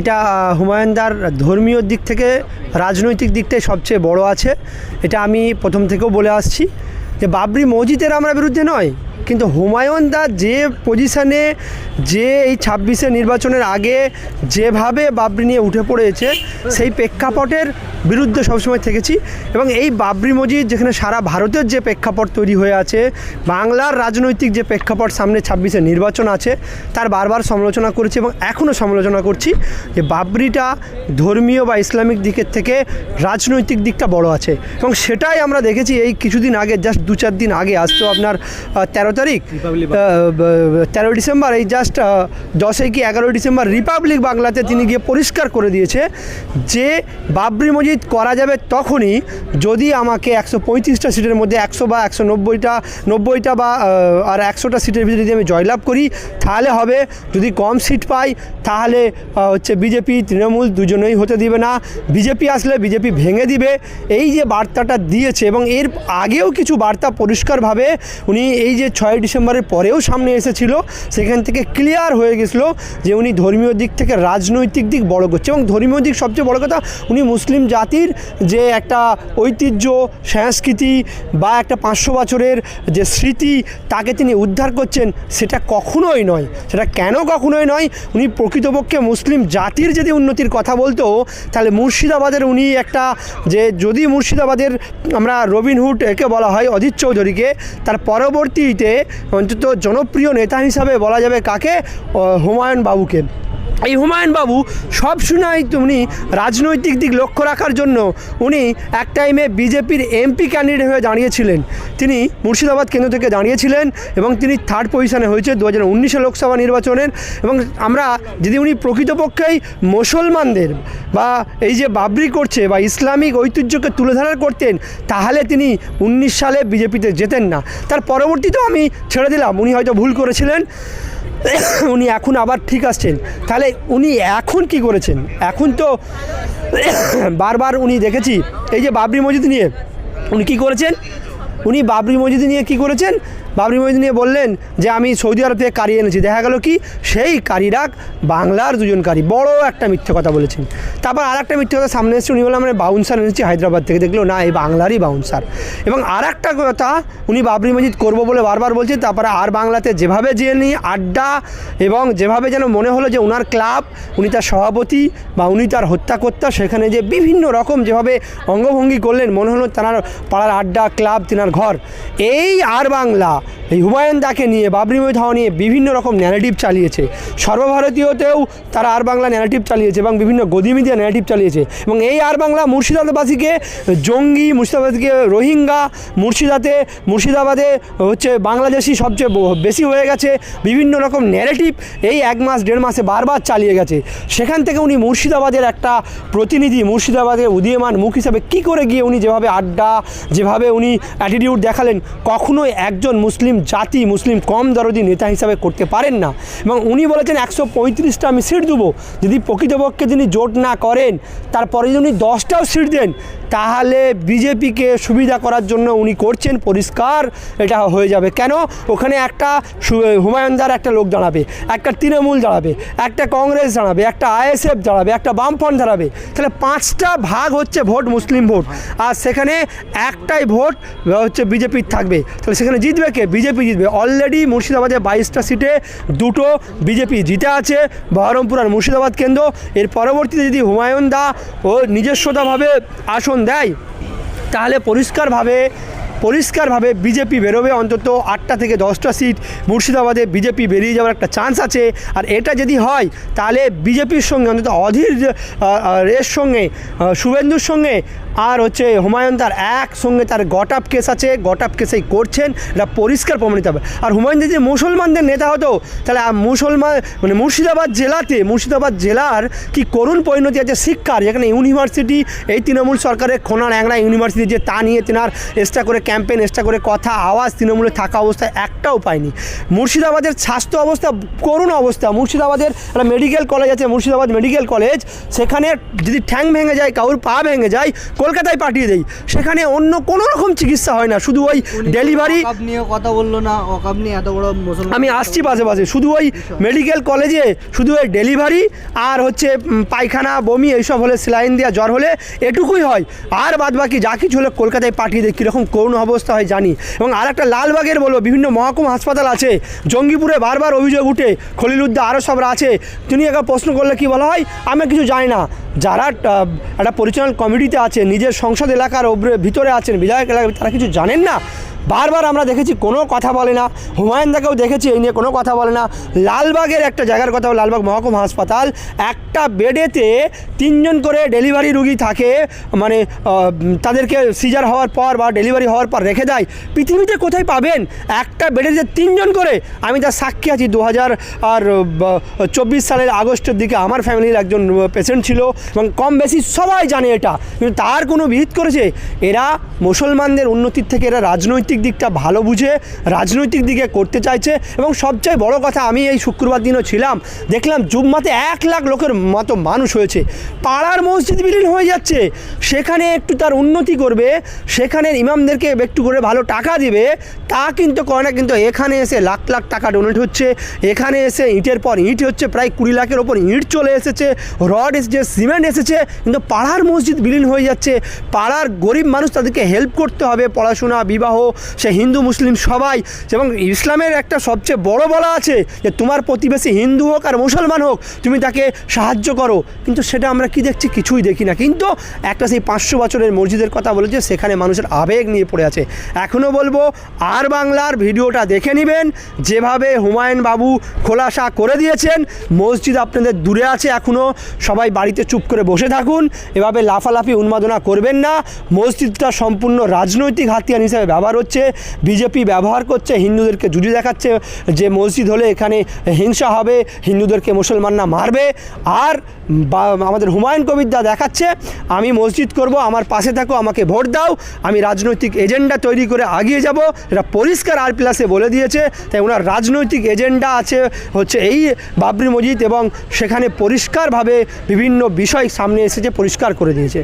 এটা হুমায়ুনদার ধর্মীয় দিক থেকে রাজনৈতিক দিকটাই সবচেয়ে বড় আছে। এটা আমি প্রথম থেকেও বলে আসছি যে বাবরি মসজিদের আমরা বিরুদ্ধে নয়, কিন্তু হুমায়ুনদা যে পজিশানে, যে এই 26-এর নির্বাচনের আগে যেভাবে বাবরি নিয়ে উঠে পড়েছে, সেই প্রেক্ষাপটের বিরুদ্ধে সবসময় থেকেছি। এবং এই বাবরি মসজিদ যেখানে সারা ভারতের যে প্রেক্ষাপট তৈরি হয়ে আছে, বাংলার রাজনৈতিক যে প্রেক্ষাপট সামনে 26-এর নির্বাচন আছে, তার বারবার সমালোচনা করেছি এবং এখনও সমালোচনা করছি যে বাবরিটা ধর্মীয় বা ইসলামিক দিকের থেকে রাজনৈতিক দিকটা বড় আছে। এবং সেটাই আমরা দেখেছি এই কিছুদিন আগে, জাস্ট 2-4 দিন আগে, আসতো আপনার 13 তারিখ 13 ডিসেম্বর, এই জাস্ট 10 কি 11 ডিসেম্বর রিপাবলিক বাংলাতে তিনি গিয়ে পরিষ্কার করে দিয়েছে যে বাবরি মসজিদ করা যাবে তখনই যদি আমাকে 135টা সিটের মধ্যে 100 বা 190টা বা আর 100টা সিটের ভিতরে যদি আমি জয়লাভ করি তাহলে হবে। যদি কম সিট পাই তাহলে বিজেপি তৃণমূল দুজনেই হতে দিবে না, বিজেপি আসলে বিজেপি ভেঙে দিবে। এই যে বার্তাটা দিয়েছে, এবং এর আগেও কিছু বার্তা পরিষ্কারভাবে উনি এই যে 6 ডিসেম্বরের পরেও সামনে এসেছিল, সেখান থেকে ক্লিয়ার হয়ে গেছিলো যে উনি ধর্মীয় দিক থেকে রাজনৈতিক দিক বড় করছে। এবং ধর্মীয় দিক সবচেয়ে বড় কথা, উনি মুসলিম জাতির যে একটা ঐতিহ্য, সংস্কৃতি বা একটা 500 বছরের যে স্মৃতি, তাকে তিনি উদ্ধার করছেন, সেটা কখনোই নয়। সেটা কেন কখনোই নয়? উনি প্রকৃতপক্ষে মুসলিম জাতির যদি উন্নতির কথা বলতো, তাহলে মুর্শিদাবাদের উনি একটা, যে যদি মুর্শিদাবাদের আমরা রবিনহুড একে বলা হয় অজিত চৌধুরীকে, তার পরবর্তীতে অন্তত জনপ্রিয় নেতা হিসাবে বলা যাবে কাকে? হুমায়ুন বাবুকে। এই হুমায়ুন বাবু সব সময় উনি রাজনৈতিক দিক লক্ষ্য রাখার জন্য উনি এক টাইমে বিজেপির এমপি ক্যান্ডিডেট হয়ে দাঁড়িয়েছিলেন। তিনি মুর্শিদাবাদ কেন্দ্র থেকে দাঁড়িয়েছিলেন এবং তিনি 3rd পজিশনে হয়েছে 2019 লোকসভা নির্বাচনের। এবং আমরা যদি উনি প্রকৃতপক্ষেই মুসলমানদের বা এই যে বাবরি করছে বা ইসলামিক ঐতিহ্যকে তুলে ধরা করতেন, তাহলে তিনি 19 সালে বিজেপিতে যেতেন না। তার পরবর্তীতেও আমি ছেড়ে দিলাম, উনি হয়তো ভুল করেছিলেন, উনি এখন আবার ঠিক আসছেন। তাহলে উনি এখন কি করেছেন? এখন তো বারবার উনি দেখেছি এই যে বাবরি মসজিদ নিয়ে উনি কী করেছেন, উনি বাবরি মসজিদ নিয়ে কী করেছেন? বাবরি মসজিদ নিয়ে বললেন যে আমি সৌদি আরব থেকে কারি এনেছি। দেখা গেল কি, সেই কারিরা বাংলার 2জন কারি। বড় একটা মিথ্যে কথা বলেছেন। তারপর আর একটা মিথ্যে কথা সামনে এসেছে, উনি বললেন আমরা বাউন্সার এনেছি হায়দ্রাবাদ থেকে। দেখলো না, এই বাংলারই বাউন্সার। এবং আর একটা কথা, উনি বাবরি মসজিদ করবো বলে বারবার বলছেন। তারপরে আর বাংলাতে যেভাবে যিনি আড্ডা এবং যেভাবে যেন মনে হলো যে ওনার ক্লাব, উনি তার সভাপতি বা উনি তার হত্যাকর্তা, সেখানে যে বিভিন্ন রকম যেভাবে অঙ্গভঙ্গি করলেন, মনে হলো তার পাড়ার আড্ডা, ক্লাব, তিনার ঘর। এই আর বাংলা এই হুমায়ুনদাকে নিয়ে, বাবরি মসজিদ হওয়া নিয়ে বিভিন্ন রকম ন্যারেটিভ চালিয়েছে। সর্বভারতীয়তেও তারা আর বাংলা ন্যারেটিভ চালিয়েছে এবং বিভিন্ন গদি মিডিয়া ন্যারেটিভ চালিয়েছে। এবং এই আর বাংলা মুর্শিদাবাদবাসীকে জঙ্গি, মুর্শিদাবাদকে রোহিঙ্গা, মুর্শিদাবাদে বাংলাদেশি সবচেয়ে বেশি হয়ে গেছে, বিভিন্ন রকম ন্যারেটিভ এই 1 মাস 1.5 মাসে বারবার চালিয়ে গেছে। সেখান থেকে উনি মুর্শিদাবাদের একটা প্রতিনিধি, মুর্শিদাবাদের উদীয়মান মুখ হিসাবে কী করে গিয়ে উনি যেভাবে আড্ডা, যেভাবে উনি অ্যাটিটিউড দেখালেন, কখনোই একজন মুসলিম জাতি, মুসলিম কম দরদি নেতা হিসাবে করতে পারেন না। এবং উনি বলেছেন 135টা আমি সিট দেবো। যদি প্রকৃতপক্ষে তিনি জোট না করেন, তারপরে যদি উনি 10টাও সিট দেন, তাহলে বিজেপিকে সুবিধা করার জন্য উনি করছেন, পরিষ্কার এটা হয়ে যাবে। কেন? ওখানে একটা হুমায়ুনদার একটা লোক দাঁড়াবে, একটা তৃণমূল দাঁড়াবে, একটা কংগ্রেস দাঁড়াবে, একটা আইএসএফ দাঁড়াবে, একটা বামফ্রন্ট দাঁড়াবে। তাহলে 5টা ভাগ হচ্ছে ভোট, মুসলিম ভোট, আর সেখানে একটাই ভোট বিজেপির থাকবে। তাহলে সেখানে জিতবে কে? বিজেপি জিতবে। অলরেডি মুর্শিদাবাদে 22টা সিটে 2টো বিজেপি জিতে আছে, বহরমপুর আর মুর্শিদাবাদ কেন্দ্র। এর পরবর্তীতে যদি হুমায়ুনদা ও নিজস্বতাভাবে আসন দেয়, তাহলে পরিষ্কারভাবে বিজেপি বেরোবে। অন্তত 8টা থেকে 10টা সিট মুর্শিদাবাদে বিজেপি বেরিয়ে যাওয়ার একটা চান্স আছে। আর এটা যদি হয়, তাহলে বিজেপির সঙ্গে অন্তত অধীর এর সঙ্গে, শুভেন্দুর সঙ্গে আর হুমায়ুনদার একসঙ্গে তার গট-আপ কেস আছে, গট-আপ কেসেই করছেন, এটা পরিষ্কার প্রমাণিত হবে। আর হুমায়ুন যদি মুসলমানদের নেতা হতো, তাহলে মুর্শিদাবাদ জেলার কি করুণ পরিণতি আছে শিক্ষার। যেখানে ইউনিভার্সিটি, এই তৃণমূল সরকারের খোনা ন্যাংরা ইউনিভার্সিটি, যে তা নিয়ে তেনার এক্সট্রা করে ক্যাম্পেন, এক্সট্রা করে কথা, আওয়াজ তৃণমূলে থাকা অবস্থায় একটাও পায়নি। মুর্শিদাবাদের স্বাস্থ্য অবস্থা করুণ অবস্থা। মুর্শিদাবাদের একটা মেডিকেল কলেজ আছে, মুর্শিদাবাদ মেডিকেল কলেজ, সেখানে যদি ঠ্যাং ভেঙে যায়, কারুর পা ভেঙে যায়, কলকাতায় পাঠিয়ে দেই, সেখানে অন্য কোনো রকম চিকিৎসা হয় না, শুধু ওই ডেলিভারি নিয়ে কথা বললো না, অকাপ নিয়ে এত বড় মুসলমান। আমি আসছি পাশে শুধু ওই মেডিকেল কলেজে শুধু ওই ডেলিভারি আর হচ্ছে পায়খানা বমি এইসব হলে, স্যালাইন দেওয়া, জ্বর হলে এটুকুই হয়, আর বাদ বাকি যা কিছু হলে কলকাতায় পাঠিয়ে দেয়। কীরকম করুণ অবস্থা হয় জানি। এবং আর একটা লালবাগের বলো, বিভিন্ন মহকুমা হাসপাতাল আছে, জঙ্গিপুরে বারবার অভিযোগ উঠে, খলিলুদ্দা আরও সবরা আছে, তিনি একবার প্রশ্ন করলে কি বলা হয়, আমি কিছু জানি না। যারা একটা পরিচালন কমিটিতে আছে, নিজের সংসদ এলাকার ভিতরে আছেন, বিধায়ক এলাকায়, তারা কিছু জানেন না। বারবার আমরা দেখেছি কোনো কথা বলে না, হুমায়ুনদাকেও দেখেছি এই নিয়ে কোনো কথা বলে না। লালবাগের একটা জায়গার কথা, লালবাগ মহকুমা হাসপাতাল, একটা বেডেতে 3 জন করে ডেলিভারি রুগী থাকে, মানে তাদেরকে সিজার হওয়ার পর বা ডেলিভারি হওয়ার পর রেখে দেয়। পৃথিবীতে কোথায় পাবেন একটা বেডেতে 3 জন করে? আমি তার সাক্ষী আছি। 2024 সালের আগস্টের দিকে আমার ফ্যামিলির একজন পেশেন্ট ছিল, এবং কম বেশি সবাই জানে এটা, কিন্তু তার কোনো বিহিত করেছে? এরা মুসলমানদের উন্নতির থেকে এরা রাজনৈতিক দিকটা ভালো বুঝে রাজনৈতিক দিকে করতে চাইছে। এবং সবচেয়ে বড় কথা, আমি এই শুক্রবার দিনও ছিলাম, দেখলাম জুম্মাতে 1 লাখ লোকের মতো মানুষ হয়েছে। পাড়ার মসজিদ বিলীন হয়ে যাচ্ছে, সেখানে একটু তার উন্নতি করবে, সেখানের ইমামদেরকে একটু করে ভালো টাকা দিবে, তা কিন্তু করে না। কিন্তু এখানে এসে লাখ লাখ টাকা ডোনেট হচ্ছে, এখানে এসে ইটের পর ইট হচ্ছে, প্রায় 20 লাখের ওপর ইট চলে এসেছে, রড এসেছে, সিমেন্ট এসেছে, কিন্তু পাড়ার মসজিদ বিলীন হয়ে যাচ্ছে। পাড়ার গরিব মানুষ, তাদেরকে হেল্প করতে হবে, পড়াশোনা, বিবাহ, সে হিন্দু মুসলিম সবাই। এবং ইসলামের একটা সবচেয়ে বড় বলা আছে যে তোমার প্রতিবেশী হিন্দু হোক আর মুসলমান হোক, তুমি তাকে সাহায্য করো। কিন্তু সেটা আমরা কি দেখছি? কিছুই দেখি না। কিন্তু একটা সেই 500 বছরের মসজিদের কথা বলেছে, সেখানে মানুষের আবেগ নিয়ে পড়ে আছে। এখনও বলবো, আর বাংলার ভিডিওটা দেখে নেবেন, যেভাবে হুমায়ুন বাবু খোলাসা করে দিয়েছেন। মসজিদ আপনাদের দূরে আছে, এখনও সবাই বাড়িতে চুপ করে বসে থাকুন, এভাবে লাফালাফি উন্মাদনা করবেন না। মসজিদটা সম্পূর্ণ রাজনৈতিক হাতিয়ার হিসেবে ব্যবহার হচ্ছে, বিজেপি ব্যবহার করছে, হিন্দুদেরকে জুড়ে দেখাচ্ছে যে মসজিদ হলে এখানে হিংসা হবে, হিন্দুদেরকে মুসলমানরা মারবে। আর আমাদের হুমায়ুন কবিরদা দেখাচ্ছে আমি মসজিদ করব, আমার পাশে থাকো, আমাকে ভোট দাও, আমি রাজনৈতিক এজেন্ডা তৈরি করে এগিয়ে যাব। এটা পরিষ্কার R+ বলে দিয়েছে। তাই ওনার রাজনৈতিক এজেন্ডা আছে হচ্ছে এই বাবরি মসজিদ, এবং সেখানে পরিষ্কারভাবে বিভিন্ন বিষয় সামনে এসেছে, পরিষ্কার করে দিয়েছে।